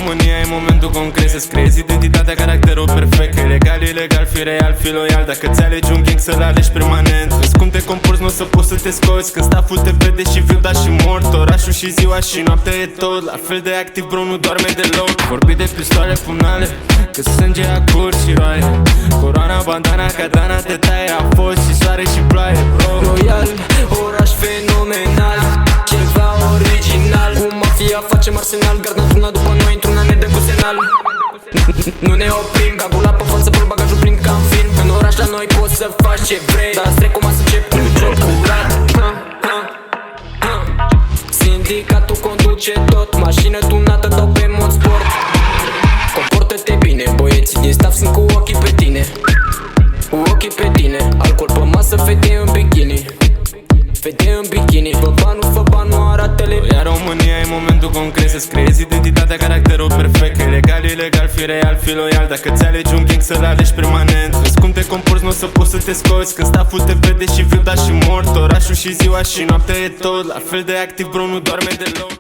România e momentul concret să-ți creezi identitatea, caracterul perfect. Că e legal, ilegal, fi real, fi loial. Dacă ți-alegi un gang să-l alegi permanent. Vezi cum te comporți, n-o să poți să te scoți. Când staful te vede și viu, dar și mort. Orașul și ziua și noaptea e tot la fel de activ, bro, nu doarme deloc. Vorbi de pistoale pumnale, că sânge a curs și roaie. Coroana, bandana, katana te taie. A fost și soare și ploaie, bro. Royal, oraș fenomenal, ceva original. Cu mafia facem arsenal, garda într-una după noi, într-una ne dă cu senal. Nu ne oprim, gagul la pe față, pe bagajul plin ca în film. În oraș la noi poți să faci ce vrei, dar trec cum să încep cu joc curat. Sindicatul conduce tot, mașină tunată, dau pe mod sport. Comportă-te bine, băieții din staff sunt cu ochii pe tine. Cu ochii pe tine, alcool pe masă, fete în bikini. Fete în bikini, fă banul, arată-le. Iar România e momentul concret să-ți creezi identitatea, caracterul perfect. Că e legal, ilegal, fi real, fi loial. Dacă ți-alegi un gang să-l alegi permanent. Vezi cum te comporți, n-o să poți să te scoți. Când staful te vede și viu, dar și mort. Orașul și ziua și noaptea e tot la fel de activ, bro, nu doarme deloc.